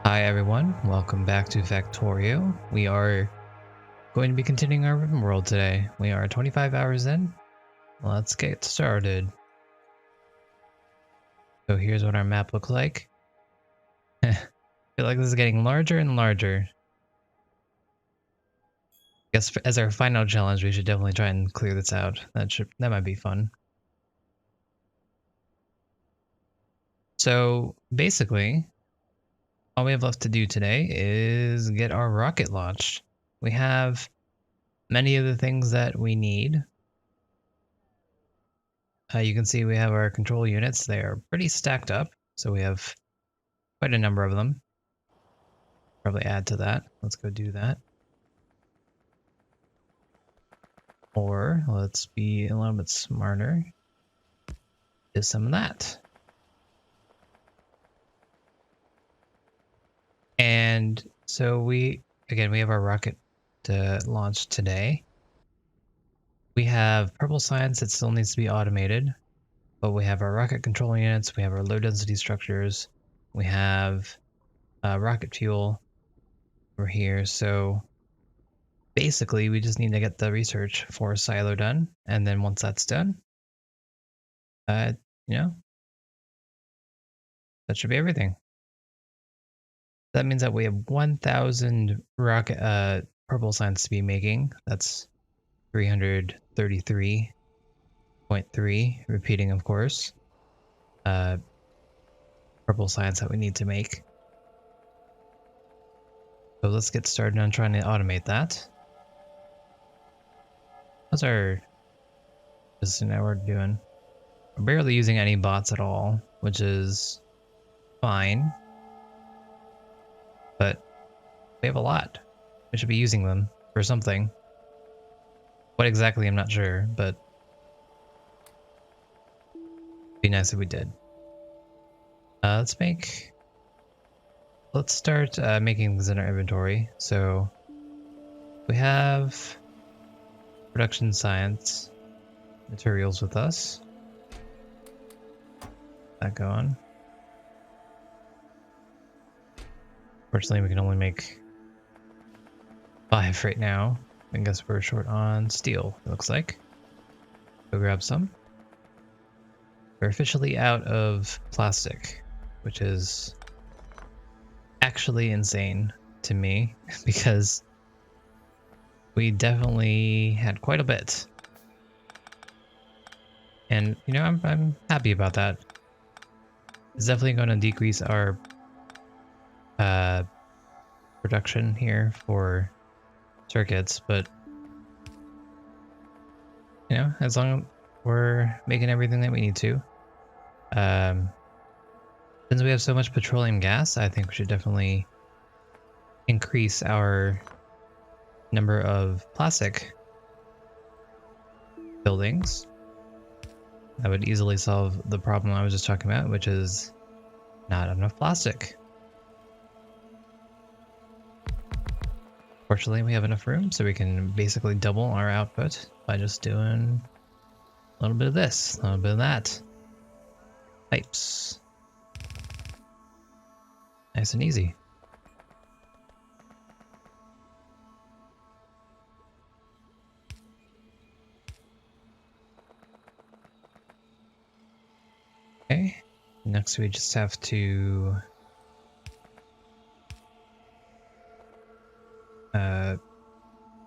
Hi everyone, welcome back to Factorio. We are going to be continuing our Ribbon World today. We are 25 hours in. Let's get started. So here's what our map looks like. I feel like this is getting larger and larger. I guess as our final challenge, we should definitely try and clear this out. That might be fun. So basically, all we have left to do today is get our rocket launched. We have many of the things that we need. You can see we have our control units. They are pretty stacked up, so we have quite a number of them. Probably add to that. Let's go do that. Or let's be a little bit smarter. Do some of that. And so we have our rocket to launch today. We have purple science that still needs to be automated, but we have our rocket control units, we have our low density structures, we have rocket fuel over here. So basically we just need to get the research for silo done, and then once that's done, that should be everything. That means that we have 1,000 rocket purple science to be making. That's 333.3, repeating of course. Purple science that we need to make. So let's get started on trying to automate that. How's our business network doing? We're barely using any bots at all, which is fine. But we have a lot. We should be using them for something. What exactly, I'm not sure, but it'd be nice if we did. Let's start making things in our inventory. So we have production science materials with us. That going. Fortunately, we can only make 5 right now. I guess we're short on steel, it looks like. Go grab some. We're officially out of plastic, which is actually insane to me because we definitely had quite a bit. And, I'm happy about that. It's definitely going to decrease our production here for circuits, but as long as we're making everything that we need to. Since we have so much petroleum gas, I think we should definitely increase our number of plastic buildings. That would easily solve the problem I was just talking about, which is not enough plastic. Fortunately, we have enough room, so we can basically double our output by just doing a little bit of this, a little bit of that. Pipes. Nice and easy. Okay, next we just have to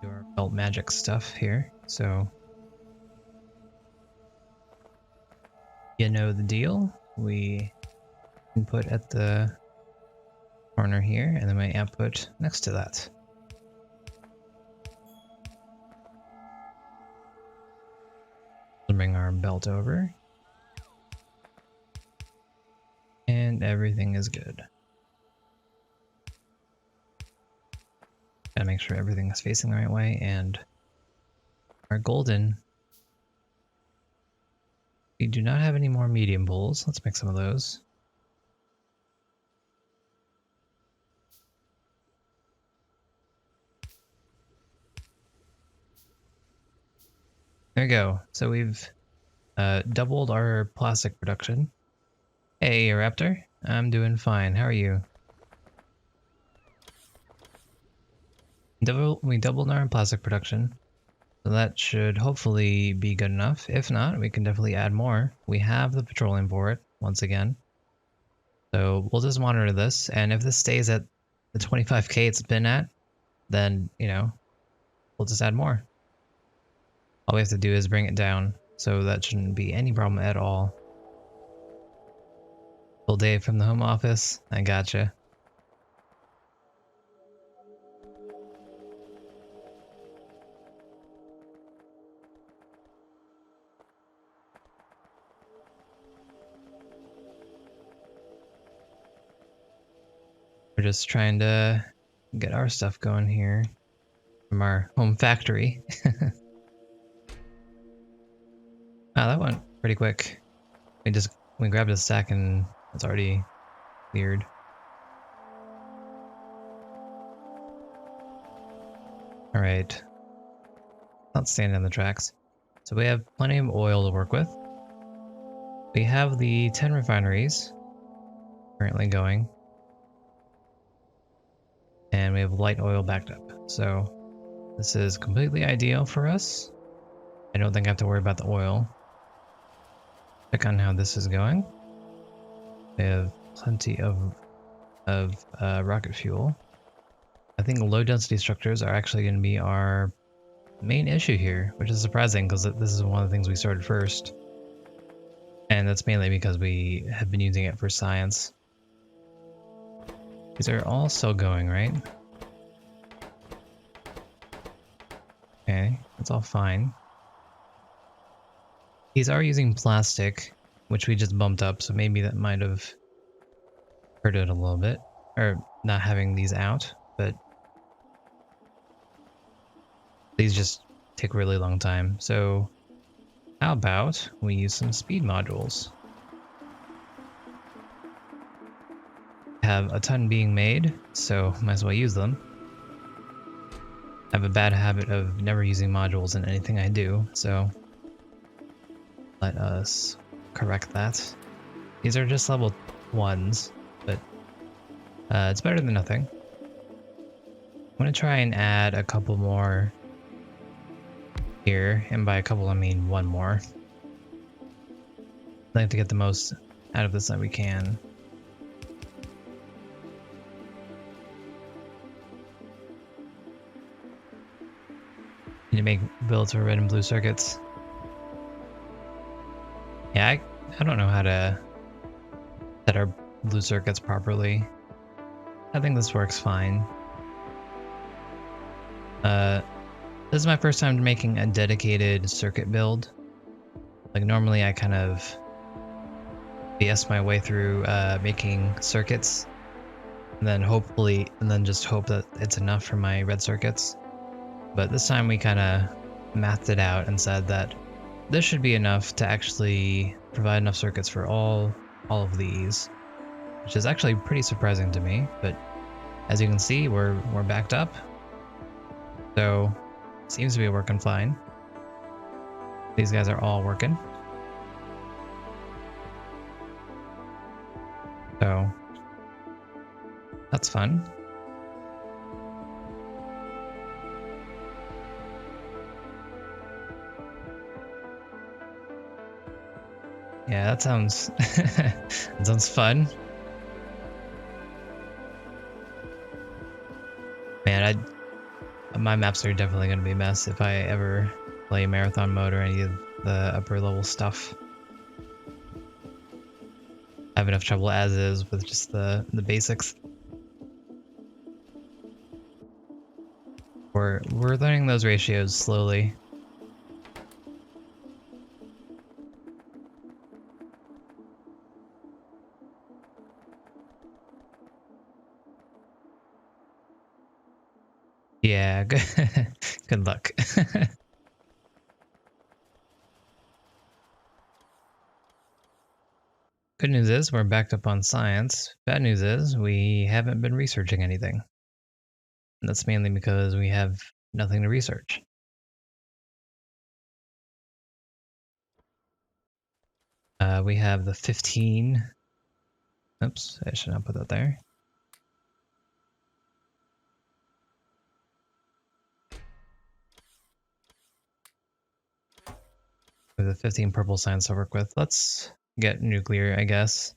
do our belt magic stuff here. So you know the deal. We input at the corner here, and then my output next to that. We'll bring our belt over. And everything is good. Gotta make sure everything is facing the right way, and our golden. We do not have any more medium bowls. Let's make some of those. There we go. So we've doubled our plastic production. Hey, Raptor. I'm doing fine. How are you? We doubled our plastic production, so that should hopefully be good enough. If not, we can definitely add more. We have the petroleum for it, once again. So we'll just monitor this, and if this stays at the 25k it's been at, then, you know, we'll just add more. All we have to do is bring it down, so that shouldn't be any problem at all. Full day from the home office, I gotcha. We're just trying to get our stuff going here from our home factory. Wow, that went pretty quick. We grabbed a stack and it's already cleared. Alright. Not standing on the tracks. So we have plenty of oil to work with. We have the 10 refineries currently going. And we have light oil backed up. So this is completely ideal for us. I don't think I have to worry about the oil. Check on how this is going. We have plenty of rocket fuel. I think low density structures are actually going to be our main issue here, which is surprising because this is one of the things we started first. And that's mainly because we have been using it for science. These are all still going, right? Okay, that's all fine. These are using plastic, which we just bumped up, so maybe that might have hurt it a little bit. Or not having these out, but these just take a really long time. So how about we use some speed modules? Have a ton being made, so might as well use them. I have a bad habit of never using modules in anything I do, so let us correct that. These are just level 1s, but it's better than nothing. I'm going to try and add a couple more here, and by a couple I mean one more. I'd like to get the most out of this that we can. Need to make builds for red and blue circuits. Yeah, I don't know how to set our blue circuits properly. I think this works fine. This is my first time making a dedicated circuit build. Like normally I kind of BS my way through making circuits and then just hope that it's enough for my red circuits. But this time we kind of mathed it out and said that this should be enough to actually provide enough circuits for all of these, which is actually pretty surprising to me. But as you can see, we're backed up, so it seems to be working fine. These guys are all working, so that's fun. Yeah, that sounds that sounds fun. Man, my maps are definitely going to be a mess if I ever play marathon mode or any of the upper level stuff. I have enough trouble as is with just the basics. We're learning those ratios slowly. Yeah, good luck. Good news is we're backed up on science. Bad news is we haven't been researching anything. And that's mainly because we have nothing to research. We have the 15. Oops, I should not put that there. With the 15 purple science to work with. Let's get nuclear, I guess.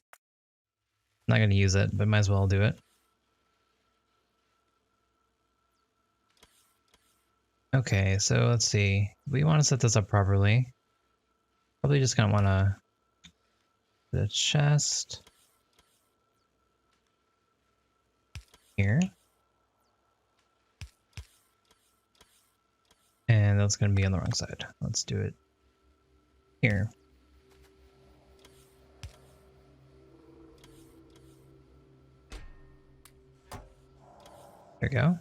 Not going to use it, but might as well do it. Okay, so let's see. We want to set this up properly. Probably just going to want to the chest here. And that's going to be on the wrong side. Let's do it here. There we go.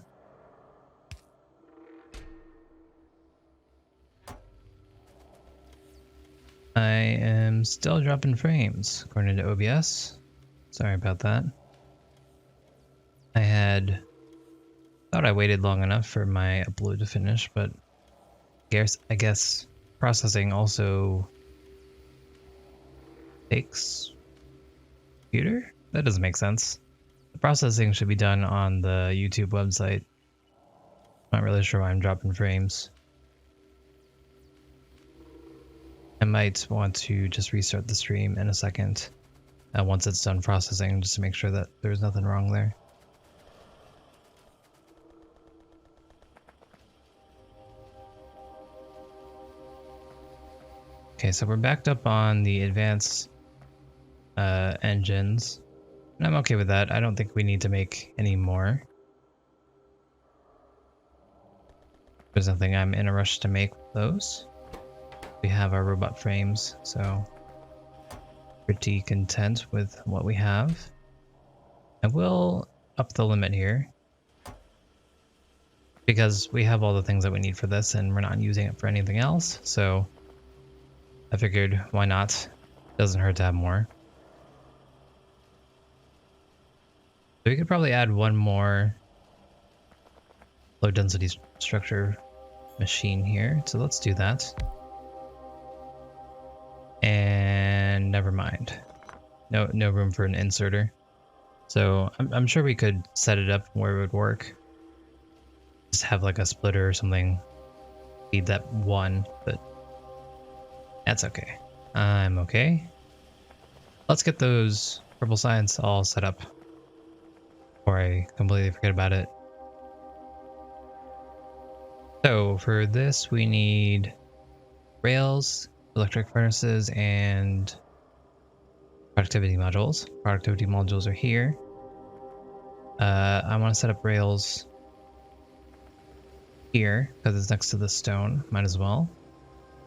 I am still dropping frames according to OBS. Sorry about that. I thought I waited long enough for my upload to finish, but I guess processing also takes computer? That doesn't make sense. The processing should be done on the YouTube website. Not really sure why I'm dropping frames. I might want to just restart the stream in a second once it's done processing, just to make sure that there's nothing wrong there. Okay, so we're backed up on the advanced engines, and I'm okay with that. I don't think we need to make any more. There's nothing I'm in a rush to make those. We have our robot frames, so pretty content with what we have. I will up the limit here because we have all the things that we need for this and we're not using it for anything else, so I figured why not? Doesn't hurt to have more. So we could probably add one more low density structure machine here, so let's do that. And never mind. No room for an inserter. So I'm sure we could set it up where it would work. Just have like a splitter or something. Feed that one, but that's okay. I'm okay. Let's get those purple science all set up before I completely forget about it. So for this we need rails, electric furnaces, and productivity modules. Productivity modules are here. I want to set up rails here because it's next to the stone. Might as well.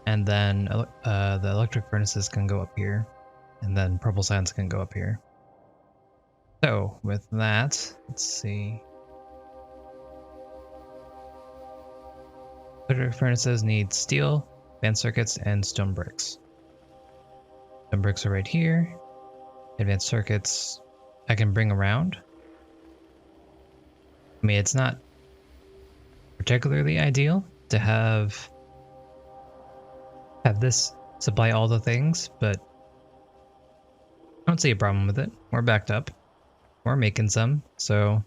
And then the electric furnaces can go up here, and then purple science can go up here. So with that, let's see. Electric furnaces need steel, advanced circuits, and stone bricks. Stone bricks are right here. Advanced circuits I can bring around. I mean, it's not particularly ideal to have this supply all the things, but I don't see a problem with it. We're backed up. We're making some, so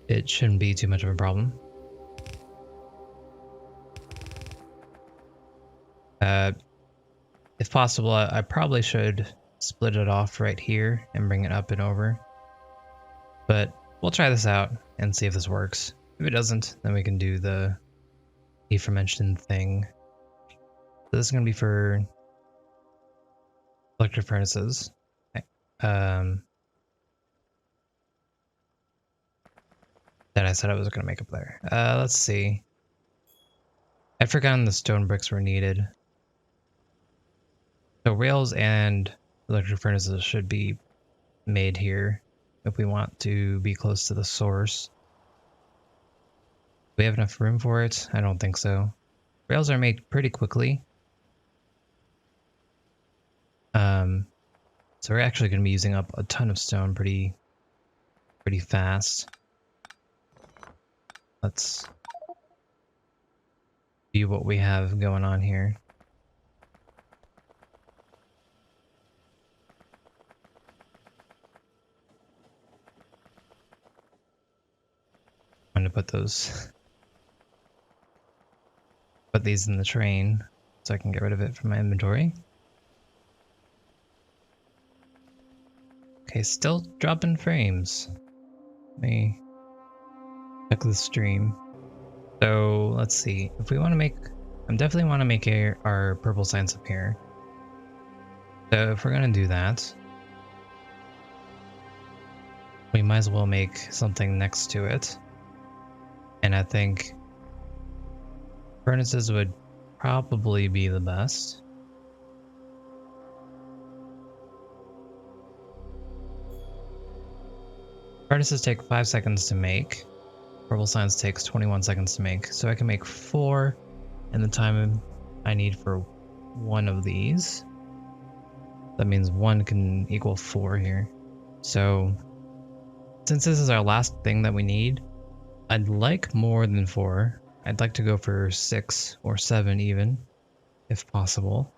it shouldn't be too much of a problem. If possible, I probably should split it off right here and bring it up and over. But we'll try this out and see if this works. If it doesn't, then we can do the aforementioned thing. So this is going to be for electric furnaces. That I said I was going to make up there. Let's see. I'd forgotten the stone bricks were needed. So rails and electric furnaces should be made here if we want to be close to the source. Do we have enough room for it? I don't think so. Rails are made pretty quickly. So we're actually going to be using up a ton of stone pretty fast. Let's view what we have going on here. I'm going to put these in the train. so I can get rid of it from my inventory. Okay, still dropping frames. Let me check the stream. So let's see. If we want to make, I definitely want to make our purple signs appear. So if we're gonna do that, we might as well make something next to it. And I think furnaces would probably be the best. Furnaces take 5 seconds to make. Purple signs takes 21 seconds to make. So I can make 4 in the time I need for one of these. That means 1 can equal 4 here. So since this is our last thing that we need, I'd like more than 4. I'd like to go for 6 or 7 even, if possible.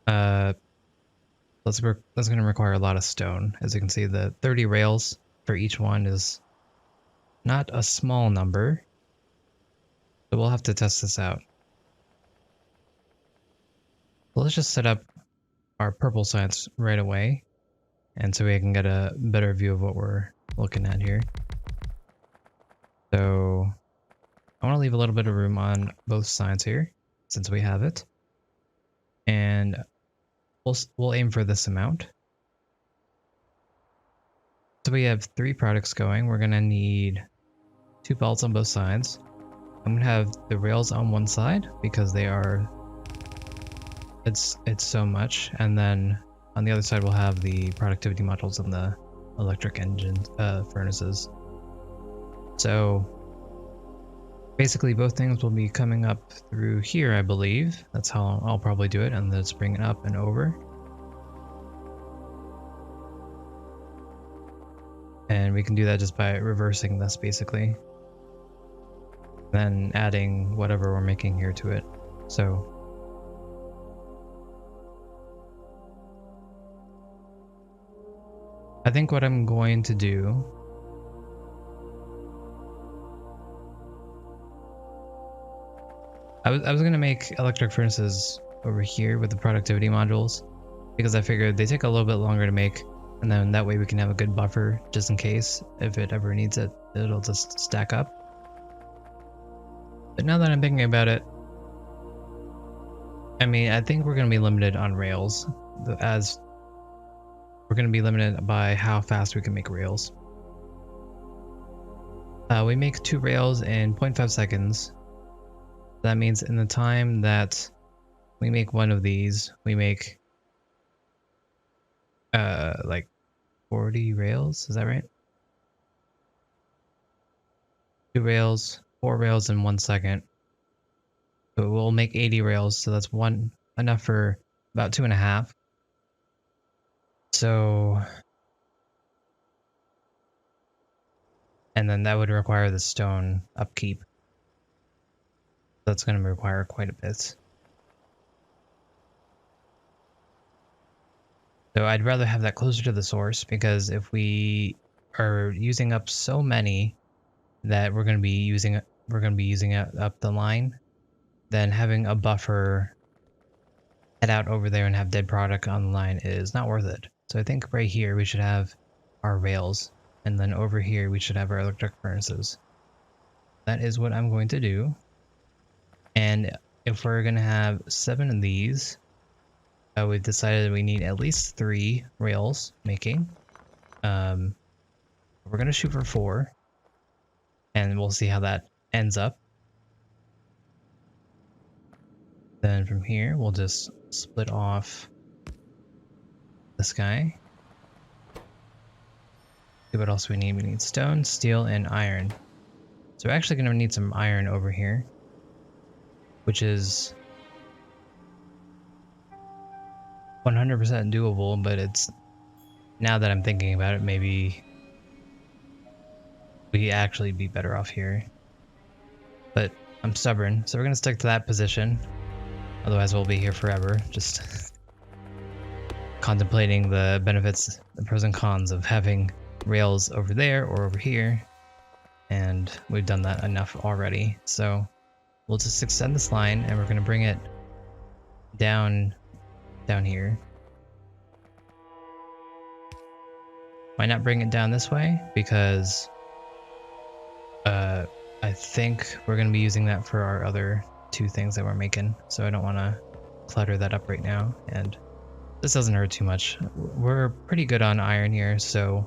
That's going to require a lot of stone. As you can see, the 30 rails for each one is not a small number. So we'll have to test this out. So let's just set up our purple signs right away, and so we can get a better view of what we're looking at here. So I want to leave a little bit of room on both sides here, since we have it. And we'll aim for this amount. So we have 3 products going. We're going to need 2 belts on both sides. I'm going to have the rails on one side because they are, it's so much. And then on the other side, we'll have the productivity modules and the electric engine furnaces. So basically both things will be coming up through here, I believe. That's how I'll probably do it, and then just bring it up and over. And we can do that just by reversing this, basically. Then adding whatever we're making here to it. So I think what I'm going to do, I was going to make electric furnaces over here with the productivity modules, because I figured they take a little bit longer to make, and then that way we can have a good buffer just in case if it ever needs it, it'll just stack up. But now that I'm thinking about it, I mean, I think we're going to be limited on rails, as we're going to be limited by how fast we can make rails. We make 2 rails in 0.5 seconds. That means in the time that we make one of these, we make like 40 rails, is that right? 2 rails, 4 rails in 1 second. So we'll make 80 rails, so that's enough for about 2.5. So, and then that would require the stone upkeep. That's going to require quite a bit. So I'd rather have that closer to the source, because if we are using up so many that we're going to be using it up the line, then having a buffer head out over there and have dead product on the line is not worth it. So I think right here we should have our rails, and then over here we should have our electric furnaces. That is what I'm going to do. And if we're going to have 7 of these, we've decided we need at least 3 rails making. We're going to shoot for 4, and we'll see how that ends up. Then from here, we'll just split off this guy. See what else we need. We need stone, steel, and iron. So we're actually going to need some iron over here, which is 100% doable, but it's, now that I'm thinking about it, maybe we actually be better off here. But I'm stubborn, so we're going to stick to that position. Otherwise we'll be here forever, just contemplating the benefits, the pros and cons of having rails over there or over here. And we've done that enough already, so we'll just extend this line and we're going to bring it down here. Might not bring it down this way because I think we're going to be using that for our other two things that we're making. So I don't want to clutter that up right now. And this doesn't hurt too much. We're pretty good on iron here, so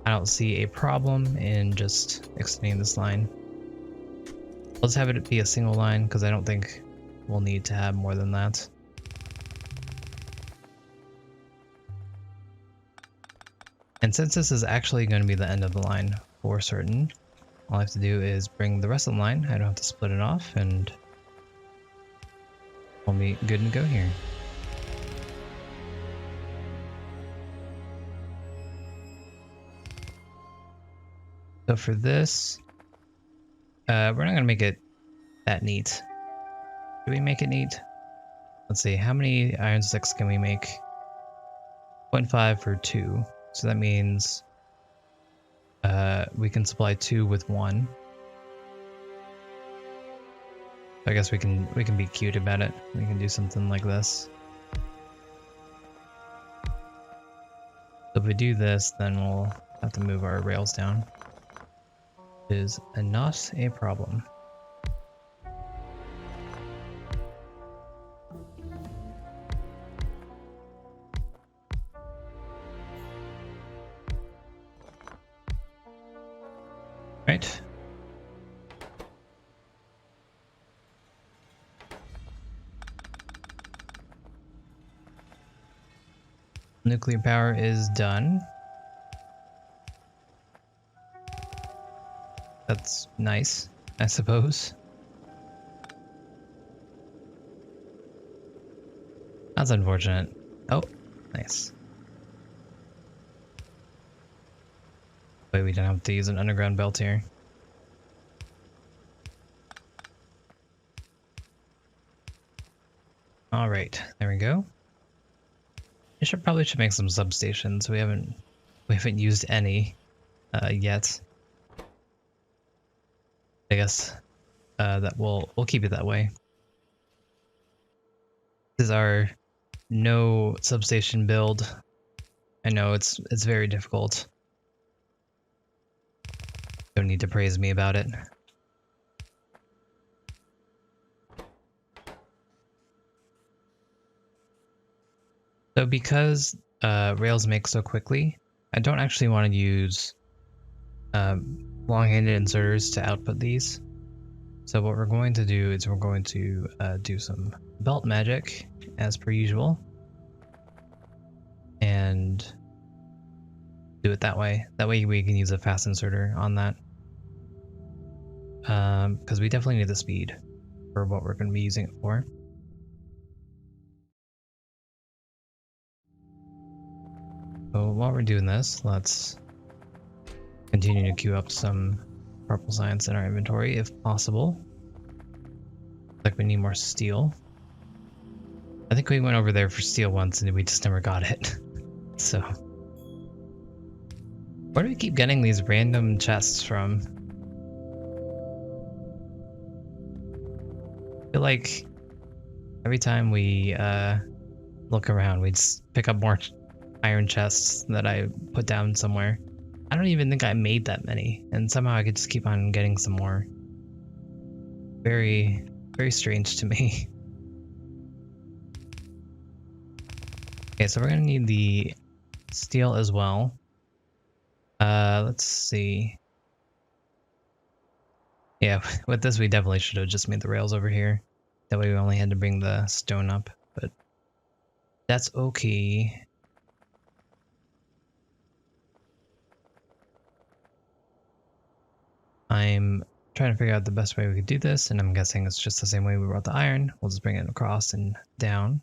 I don't see a problem in just extending this line. Let's have it be a single line because I don't think we'll need to have more than that. And since this is actually going to be the end of the line for certain, all I have to do is bring the rest of the line. I don't have to split it off, and we'll be good to go here. So for this, we're not going to make it that neat. Do we make it neat? Let's see, how many iron sticks can we make? 0.5 for 2. So that means we can supply 2 with 1. I guess we can be cute about it. We can do something like this. So if we do this, then we'll have to move our rails down. Is not a problem. Right. Nuclear power is done. That's nice, I suppose. That's unfortunate. Oh, nice. Wait, we don't have to use an underground belt here. All right, there we go. I probably should make some substations. We haven't used any yet. I guess that we'll keep it that way. This is our no substation build. I know it's very difficult. Don't need to praise me about it. So because rails make so quickly, I don't actually want to use long-handed inserters to output these. So what we're going to do is we're going to do some belt magic as per usual and do it that way. That way we can use a fast inserter on that. Because we definitely need the speed for what we're going to be using it for. So while we're doing this, let's continue to queue up some purple science in our inventory if possible. Like we need more steel. I think we went over there for steel once and we just never got it. So where do we keep getting these random chests from? I feel like every time we look around, we just pick up more iron chests that I put down somewhere. I don't even think I made that many, and somehow I could just keep on getting some more. Very, very strange to me. Okay, so we're gonna need the steel as well. Let's see. Yeah, with this we definitely should have just made the rails over here. That way we only had to bring the stone up, but that's okay. I'm trying to figure out the best way we could do this, and I'm guessing it's just the same way we brought the iron. We'll just bring it across and down.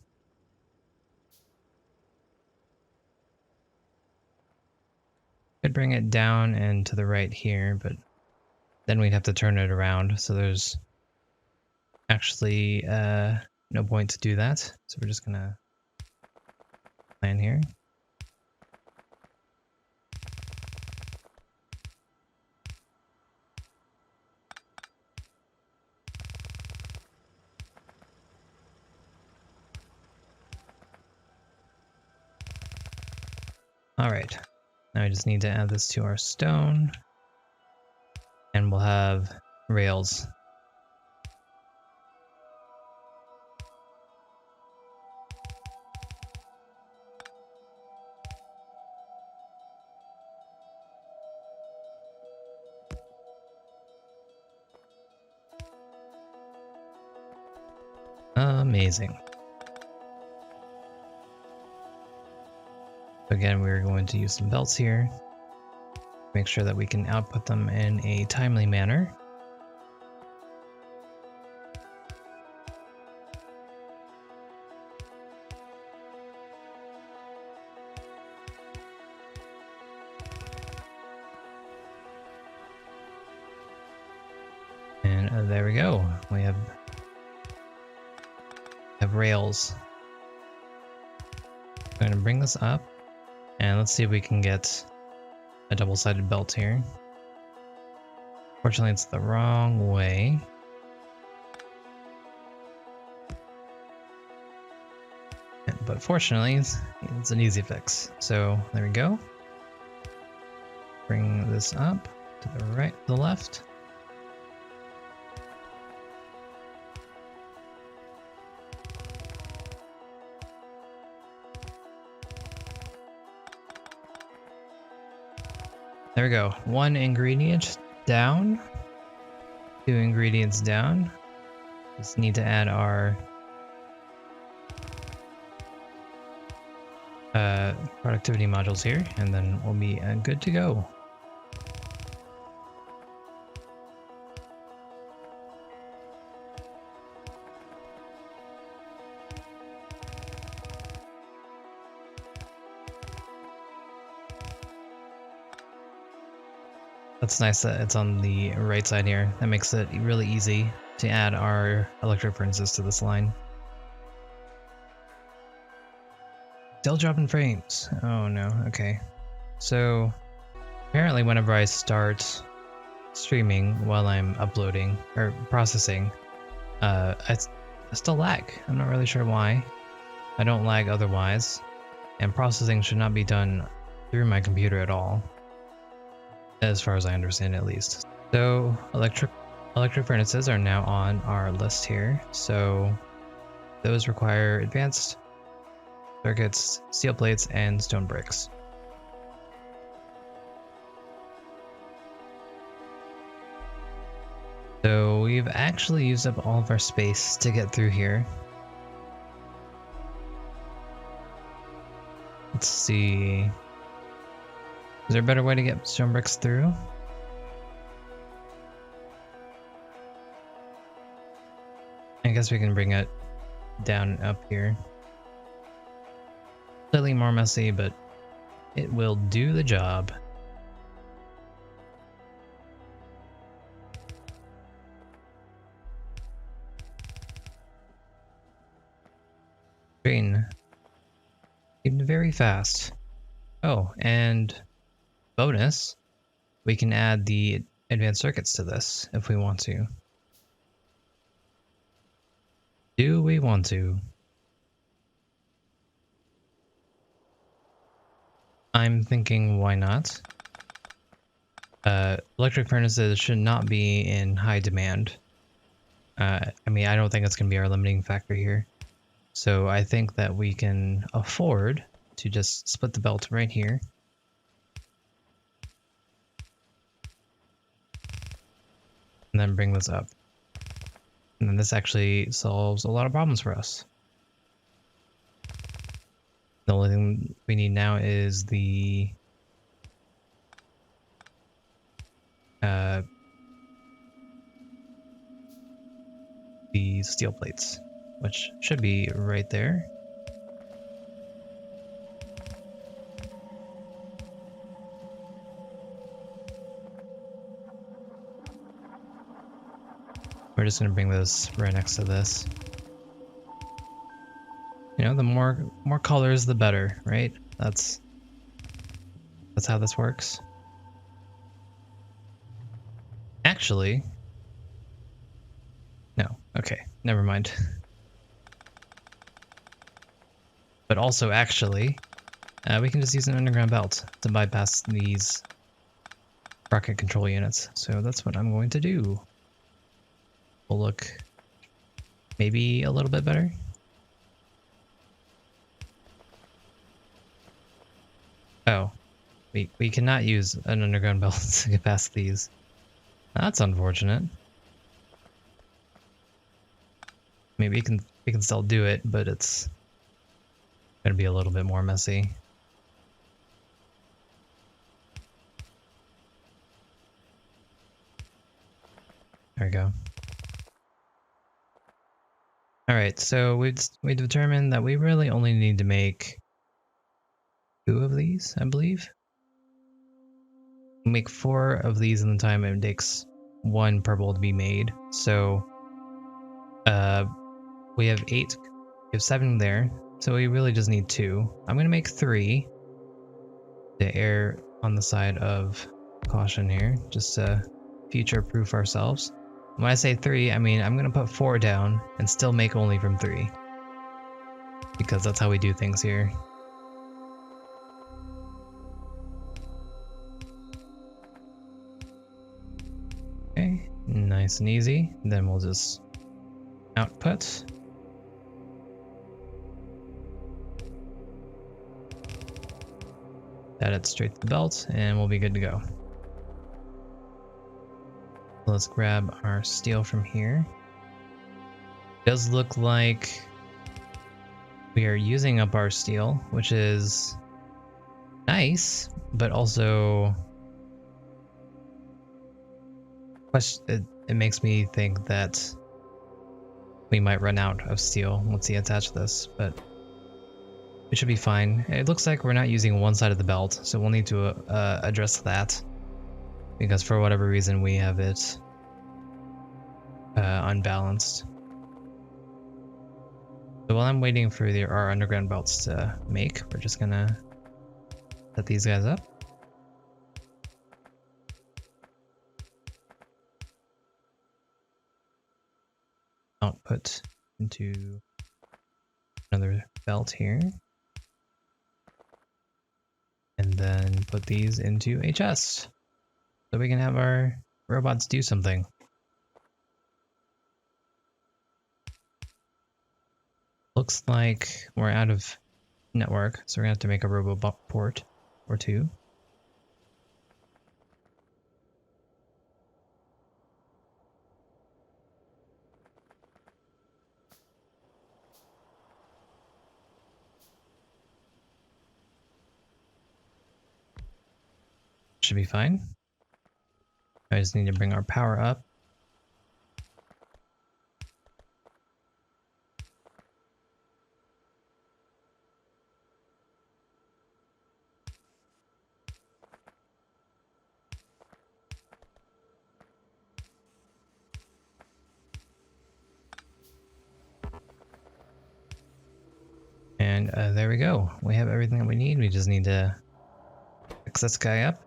Could bring it down and to the right here, but then we'd have to turn it around, so there's actually no point to do that. So we're just gonna plan here. All right, now we just need to add this to our stone, and we'll have rails. Amazing. Again, we're going to use some belts here. Make sure that we can output them in a timely manner. And there we go. We have rails. I'm going to bring this up, and let's see if we can get a double-sided belt here. Fortunately, it's the wrong way. But fortunately, it's an easy fix. So there we go. Bring this up to the right, the left. There we go. 1 ingredient down. 2 ingredients down. Just need to add our productivity modules here, and then we'll be good to go. That's nice that it's on the right side here. That makes it really easy to add our electric furnaces to this line. Still dropping frames. Oh no, okay. So apparently whenever I start streaming while I'm uploading or processing, I still lag. I'm not really sure why. I don't lag otherwise, and processing should not be done through my computer at all, as far as I understand at least. So electric furnaces are now on our list here. So those require advanced circuits, steel plates, and stone bricks. So we've actually used up all of our space to get through here. Let's see. Is there a better way to get stone bricks through? I guess we can bring it down and up here. Slightly more messy, but it will do the job. Train. Even very fast. Oh, and bonus, we can add the advanced circuits to this if we want to. Do we want to? I'm thinking, why not? Electric furnaces should not be in high demand. I mean, I don't think it's going to be our limiting factor here. So I think that we can afford to just split the belt right here. And then bring this up. And then this actually solves a lot of problems for us. The only thing we need now is the steel plates, which should be right there. We're just going to bring this right next to this. You know, the more colors, the better, right? That's how this works. Actually, no. Okay, never mind. But also, actually, we can just use an underground belt to bypass these rocket control units. So that's what I'm going to do. Will look maybe a little bit better. Oh, we cannot use an underground belt to get past these. That's unfortunate. Maybe we can still do it, but it's gonna be a little bit more messy. There we go. Alright, so we determined that we really only need to make 2 of these, I believe. We'll make 4 of these in the time it takes 1 purple to be made. So we have 8, we have 7 there, so we really just need 2. I'm gonna make 3 to err on the side of caution here, just to future-proof ourselves. When I say 3, I mean I'm gonna put 4 down and still make only from 3. Because that's how we do things here. Okay, nice and easy. Then we'll just output. Add it straight to the belt and we'll be good to go. Let's grab our steel from here. It does look like we are using up our steel, which is nice, but also it makes me think that we might run out of steel once we attach this, but it should be fine. It looks like we're not using one side of the belt, so we'll need to address that, because for whatever reason we have it unbalanced. So while I'm waiting for our underground belts to make, we're just gonna set these guys up. Output into another belt here. And then put these into a chest so we can have our robots do something. Looks like we're out of network, so we're gonna have to make a robot port or 2. Should be fine. I just need to bring our power up. And there we go. We have everything that we need. We just need to fix this guy up.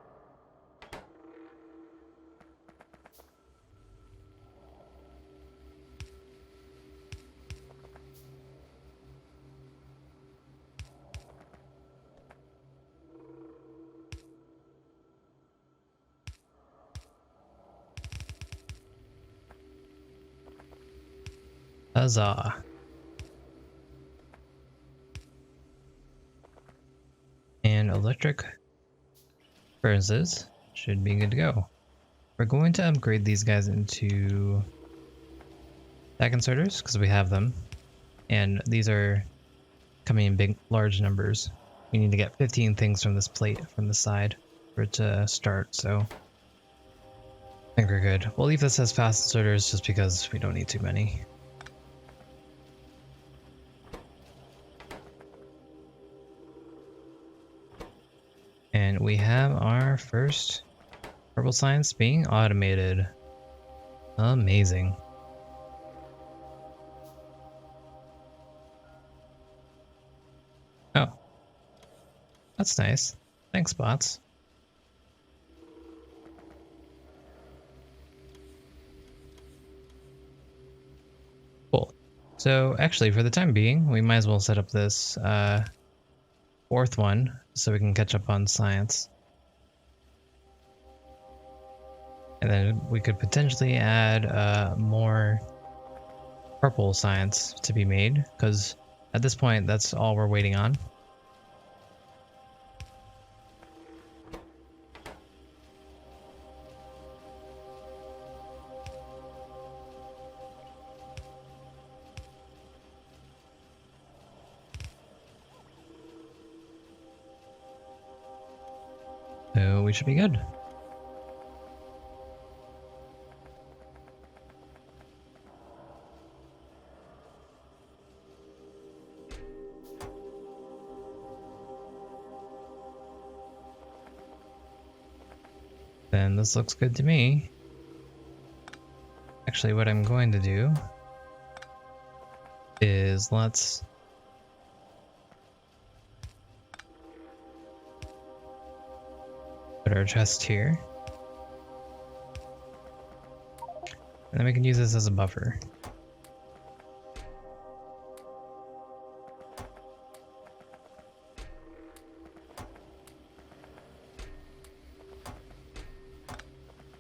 Huzzah. And electric furnaces should be good to go. We're going to upgrade these guys into stack inserters because we have them. And these are coming in big, large numbers. We need to get 15 things from this plate from the side for it to start, so I think we're good. We'll leave this as fast inserters just because we don't need too many. And we have our first purple science being automated. Amazing. Oh, that's nice. Thanks, bots. Cool. So actually, for the time being, we might as well set up this fourth one so we can catch up on science. And then we could potentially add more purple science to be made, because at this point that's all we're waiting on. So we should be good. Then this looks good to me. Actually, what I'm going to do is let's put our chest here. And then we can use this as a buffer.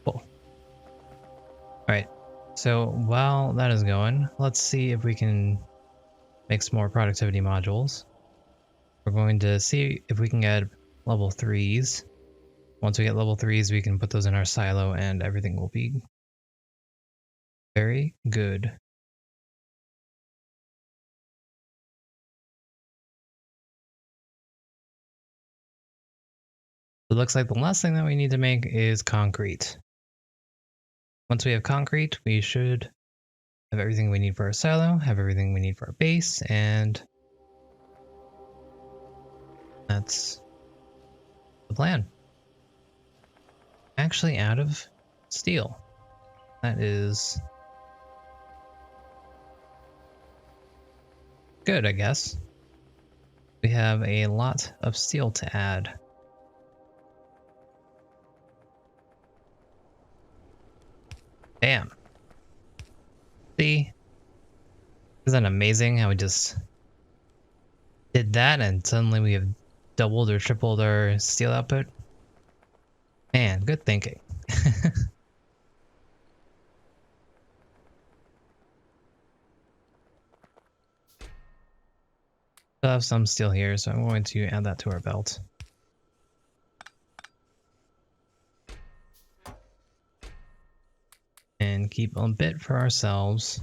Cool. Alright, so while that is going, let's see if we can make some more productivity modules. We're going to see if we can get level 3s. Once we get level 3s, we can put those in our silo and everything will be very good. It looks like the last thing that we need to make is concrete. Once we have concrete, we should have everything we need for our silo, have everything we need for our base, and that's the plan. Actually out of steel. That is good, I guess. We have a lot of steel to add. Damn. See? Isn't that amazing how we just did that and suddenly we have doubled or tripled our steel output? Man, good thinking. Still have some steel here, so I'm going to add that to our belt. And keep a bit for ourselves.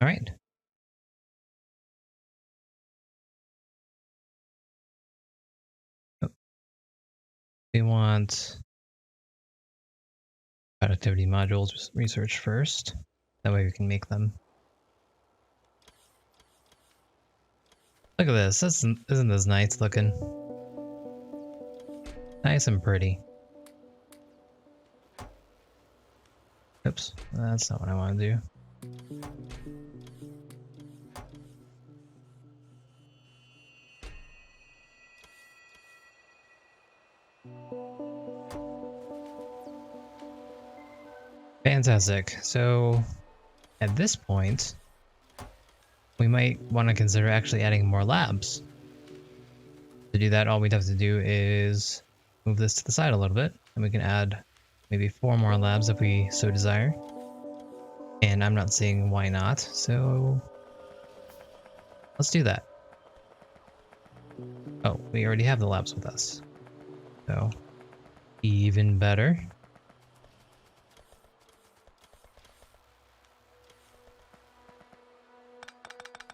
All right. We want productivity modules research first. That way we can make them. Look at this. Isn't this nice looking? Nice and pretty. Oops, that's not what I want to do. Fantastic. So at this point, we might want to consider actually adding more labs. To do that, all we'd have to do is move this to the side a little bit, and we can add maybe 4 more labs if we so desire. And I'm not seeing why not, so let's do that. Oh, we already have the labs with us. So, even better.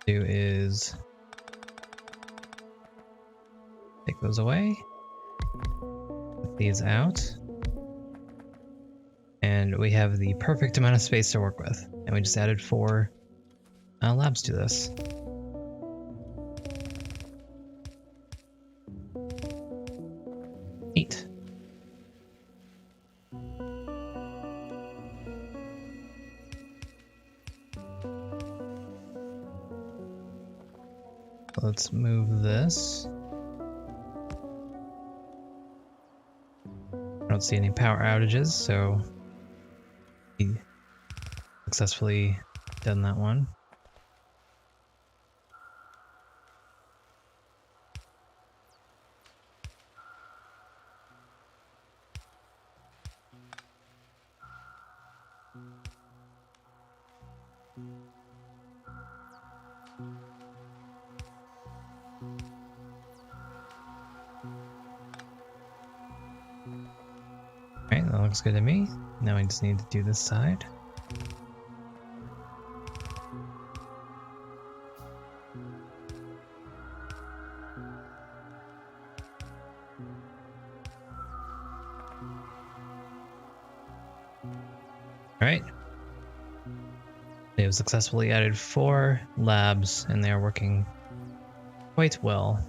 Do is take those away, put these out, and we have the perfect amount of space to work with. And we just added 4 labs to this. Neat. Let's move this. I don't see any power outages, so looks successfully done that one. Alright, that looks good to me. Now I just need to do this side. Alright. They have successfully added 4 labs and they are working quite well.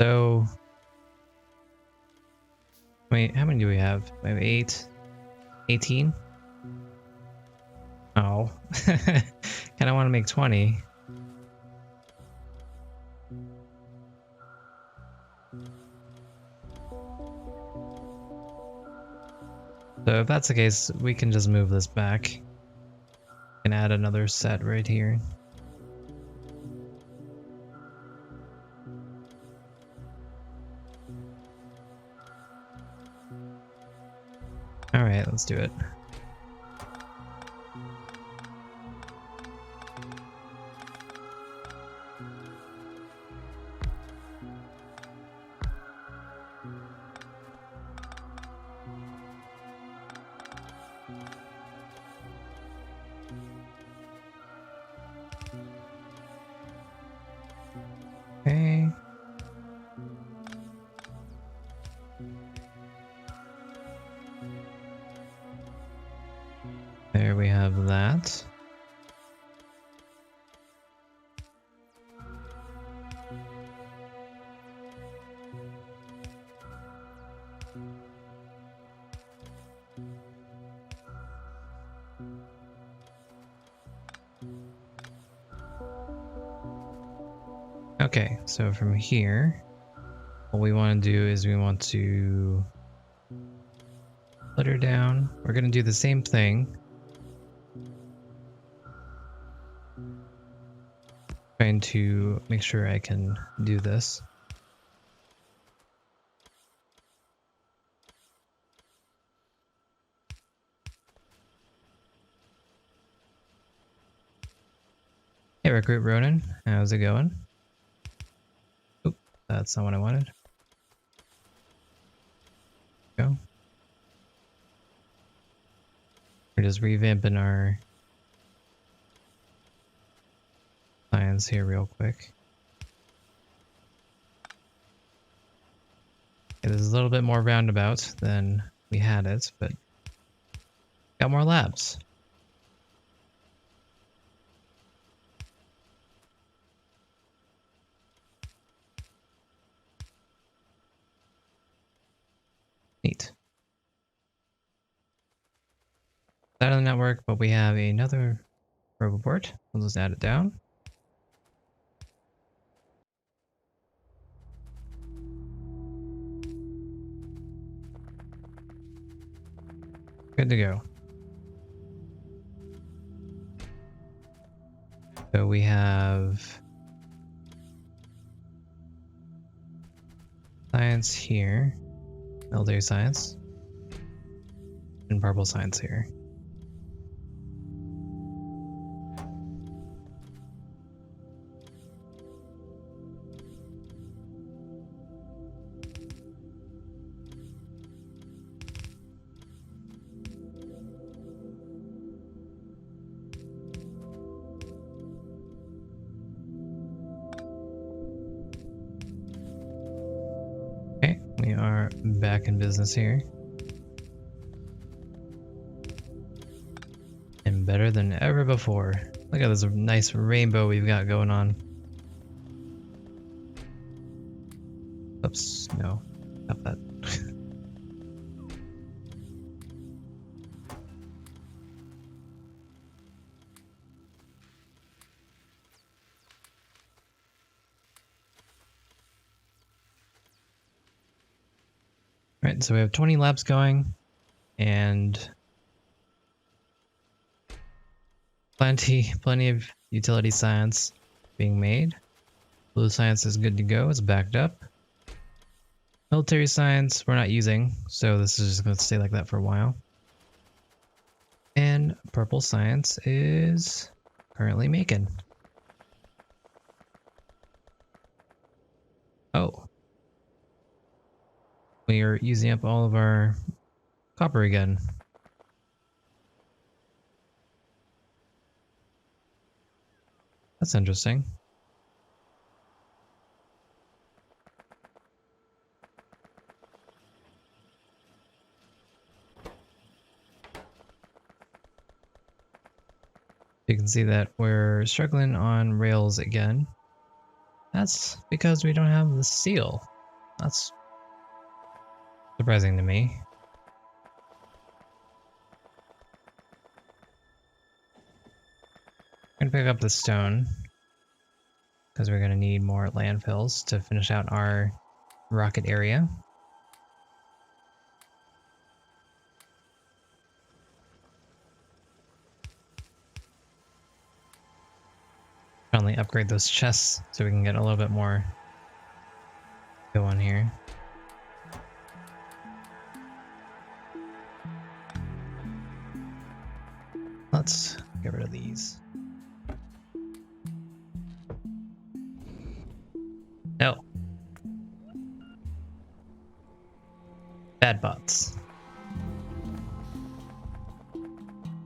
So, wait, how many do we have? We have 8? 18? Oh. Kinda want to make 20. So if that's the case, we can just move this back and add another set right here. Alright, let's do it. Okay. There we have that. Okay, so from here, what we want to do is we want to put her down. We're going to do the same thing. Trying to make sure I can do this. Hey, Recruit Ronan, how's it going? Oop, that's not what I wanted. Go. We're just revamping our science here real quick. Okay, this is a little bit more roundabout than we had it, but got more labs. Neat. That on the network, but we have another roboport. We'll just add it down. Good to go. So we have science here, military science, and purple science here. Okay, we are back in business here. And better than ever before. Look at this nice rainbow we've got going on. Oops, no, not that. Right, so we have 20 laps going and plenty of utility science being made. Blue science is good to go, it's backed up. Military science we're not using, so this is just going to stay like that for a while. And purple science is currently making. Oh. We are using up all of our copper again. That's interesting. You can see that we're struggling on rails again. That's because we don't have the steel. That's surprising to me. I'm gonna pick up the stone because we're gonna need more landfills to finish out our rocket area. Finally upgrade those chests so we can get a little bit more going here. Let's get rid of these. No. Bad bots.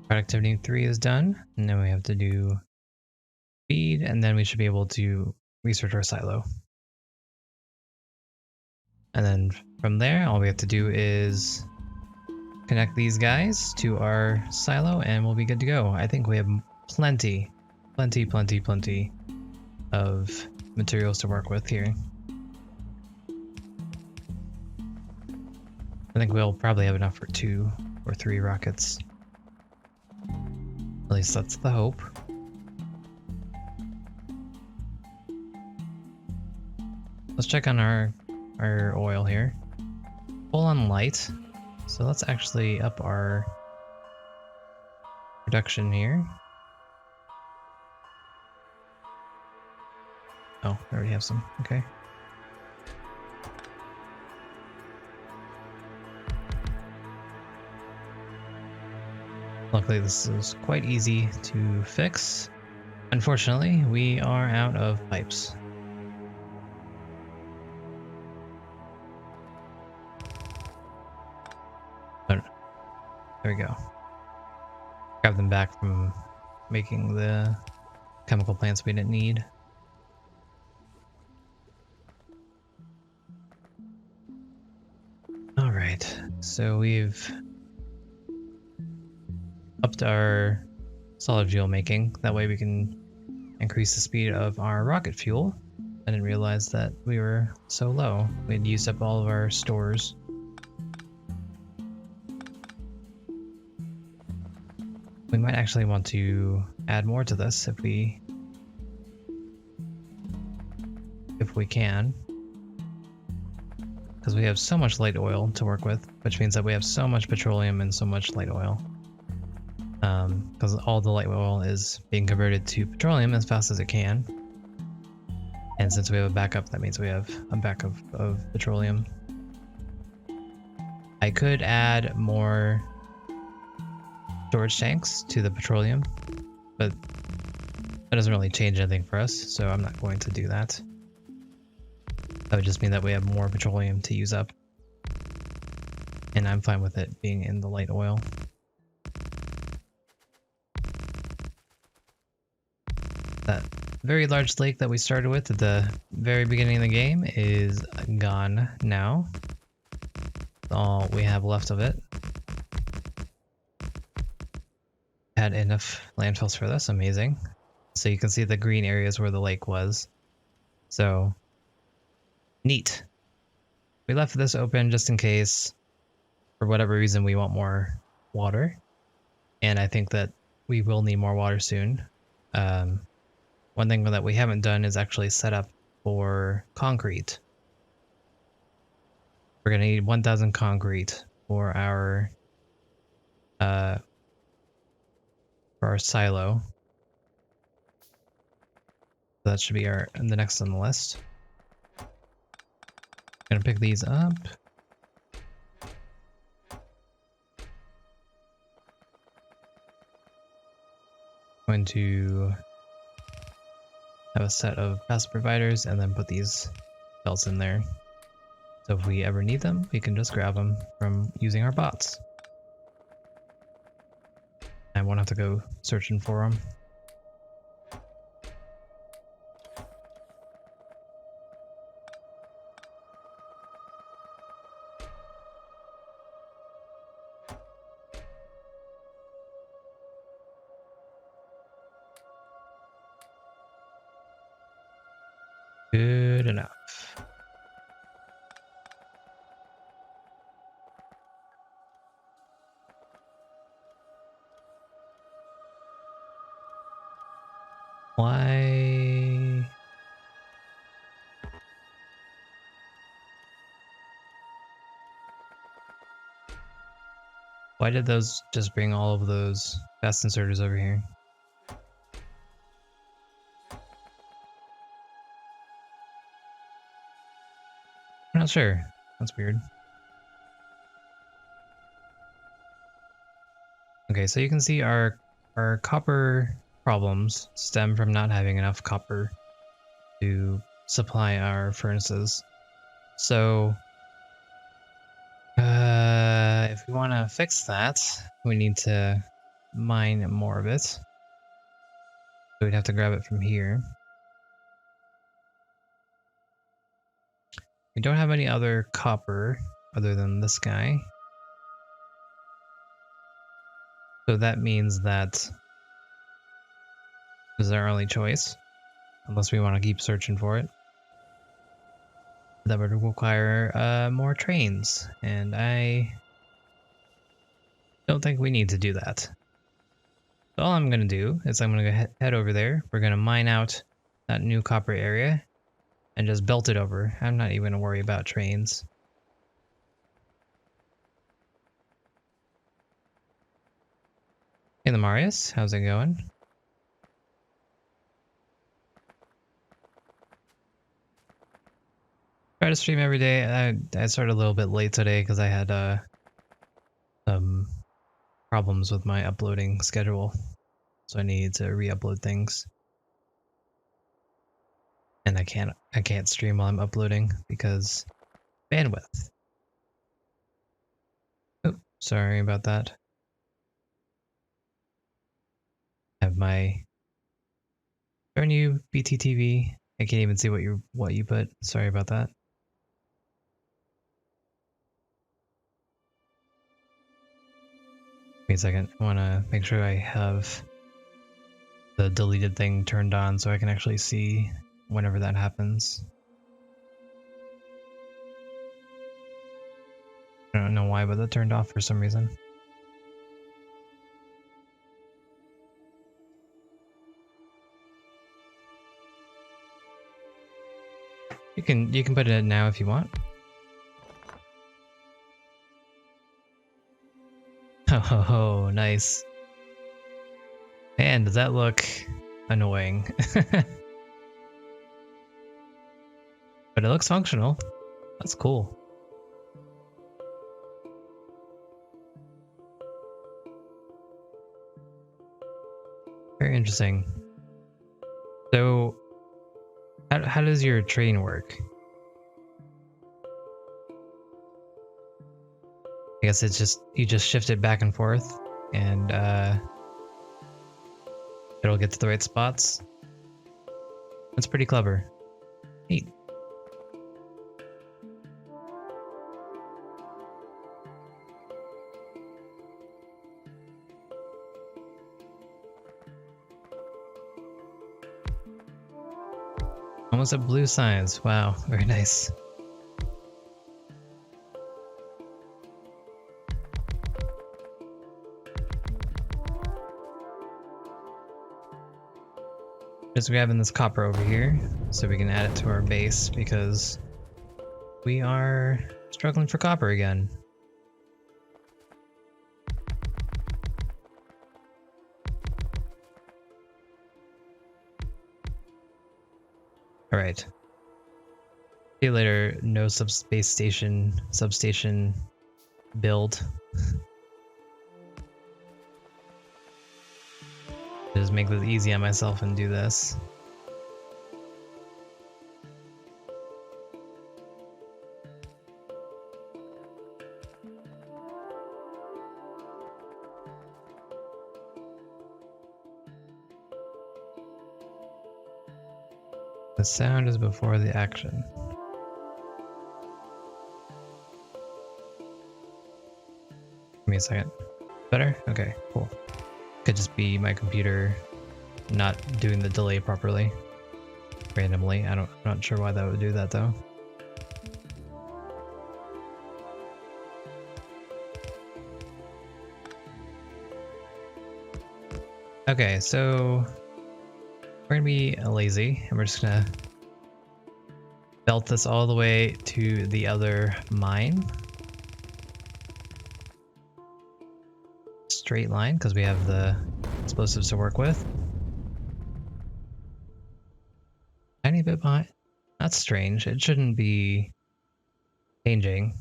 Productivity 3 is done, and then we have to do feed, and then we should be able to research our silo. And then from there, all we have to do is connect these guys to our silo, and we'll be good to go. I think we have plenty of materials to work with here. I think we'll probably have enough for 2 or 3 rockets. At least that's the hope. Let's check on our oil here. Full on light. So let's actually up our production here. Oh, I already have some. Okay. Luckily, this is quite easy to fix. Unfortunately, we are out of pipes. But there we go. Grab them back from making the chemical plants we didn't need. Alright, so we've upped our solid fuel making. That way we can increase the speed of our rocket fuel. I didn't realize that we were so low. We had used up all of our stores. We might actually want to add more to this if we can. Because we have so much light oil to work with, which means that we have so much petroleum and so much light oil. Because all the light oil is being converted to petroleum as fast as it can. And since we have a backup, that means we have a backup of petroleum. I could add more storage tanks to the petroleum, but that doesn't really change anything for us, so I'm not going to do that. That would just mean that we have more petroleum to use up. And I'm fine with it being in the light oil. That very large lake that we started with at the very beginning of the game is gone now. That's all we have left of it. Had enough landfills for this, amazing. So you can see the green areas where the lake was. So, neat. We left this open just in case, for whatever reason, we want more water. And I think that we will need more water soon. One thing that we haven't done is actually set up for concrete. We're gonna need 1,000 concrete for our silo. That should be the next on the list. Gonna pick these up. Going to have a set of passive providers and then put these belts in there. So if we ever need them, we can just grab them from using our bots. I won't have to go searching for them. Good enough. Why? Why did those just bring all of those fast inserters over here? I'm not sure. That's weird. Okay, so you can see our copper problems stem from not having enough copper to supply our furnaces. So if we want to fix that, we need to mine more of it. So we'd have to grab it from here. We don't have any other copper other than this guy. So that means that this is our only choice, unless we want to keep searching for it. That would require more trains, and I don't think we need to do that. So all I'm going to do is I'm going to head over there. We're going to mine out that new copper area and just belt it over. I'm not even going to worry about trains. Hey, the Marius, how's it going? Try to stream every day. I started a little bit late today because I had some problems with my uploading schedule, so I needed to re-upload things. And I can't stream while I'm uploading because bandwidth. Oh, sorry about that. I have my darn you BTTV. I can't even see what you put. Sorry about that. Wait a second. I want to make sure I have the deleted thing turned on so I can actually see whenever that happens. I don't know why, but that turned off for some reason. You can put it in now if you want. Oh, nice. Man, does that look annoying? But it looks functional. That's cool. Very interesting. So, how does your train work? I guess it's just, you just shift it back and forth and it'll get to the right spots. That's pretty clever. Neat. Almost at blue signs. Wow, very nice. Just grabbing this copper over here so we can add it to our base because we are Struggling for copper again. All right. See you later. No substation build. Just make this easy on myself and do this. The sound is before the action. Give me a second. Better? Okay, cool. Could just be my computer not doing the delay properly. Randomly. I'm not sure why that would do that though. Okay, so we're gonna be lazy and we're just gonna belt this all the way to the other mine. Straight line, because we have the explosives to work with. Tiny bit behind. That's strange. It shouldn't be changing.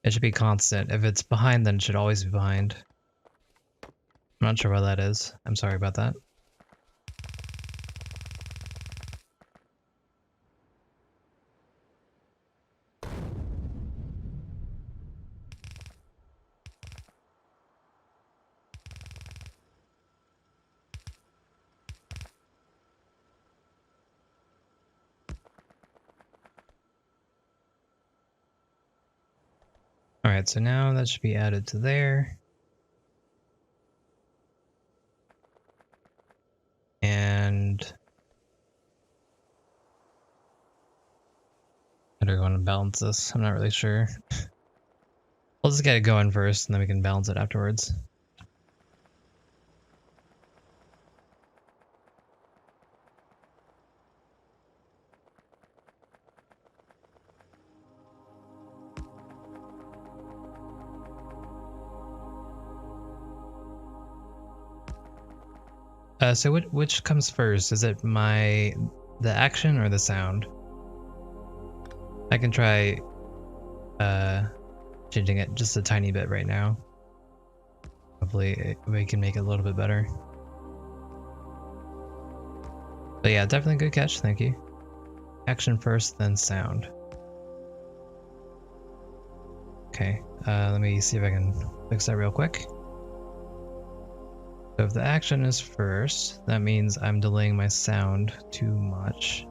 It should be constant. If it's behind, then it should always be behind. I'm not sure why that is. I'm sorry about that. Alright, so now that should be added to there. And how do we want to balance this? I'm not really sure. We'll just get it going first and then we can balance it afterwards. So which comes first? Is it the action or the sound? I can try changing it just a tiny bit right now. Hopefully we can make it a little bit better. But yeah, definitely good catch, thank you. Action first, then sound. Okay, let me see if I can fix that real quick. So if the action is first, that means I'm delaying my sound too much.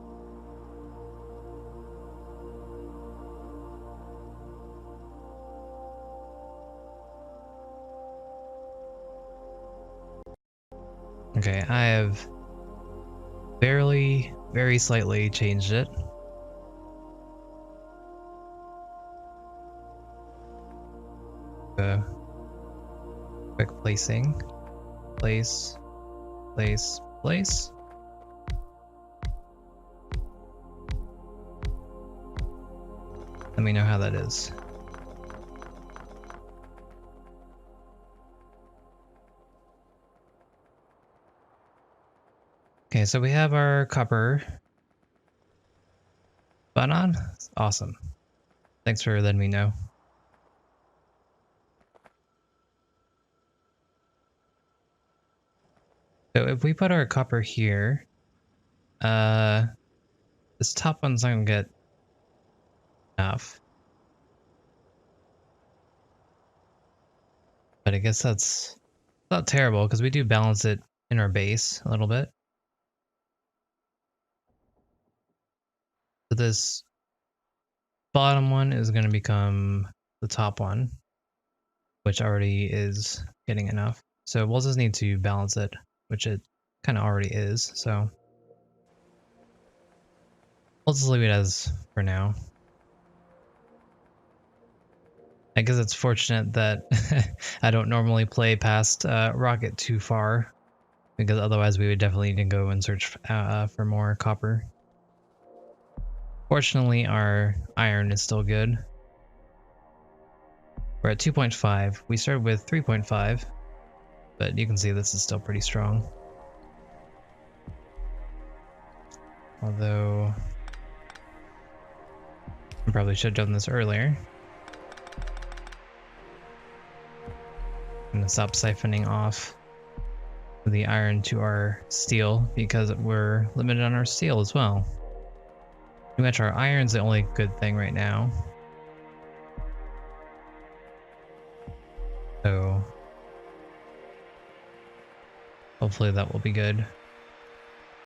Okay, I have very slightly changed it. Quick placing. Place. Let me know how that is. Okay, so we have our copper button on. Awesome. Thanks for letting me know. So if we put our copper here, this top one's not gonna get enough. But I guess that's not terrible because we do balance it in our base a little bit. So this bottom one is going to become the top one, which already is getting enough. So we'll just need to balance it, which it kind of already is. So we'll just leave it as for now. I guess it's fortunate that I don't normally play past Rocket too far, because otherwise we would definitely need to go and search for more copper. Fortunately, our iron is still good. We're at 2.5. We started with 3.5, but you can see this is still pretty strong. Although, I probably should have done this earlier. I'm gonna stop siphoning off the iron to our steel because we're limited on our steel as well. Pretty much our iron's the only good thing right now. So hopefully that will be good.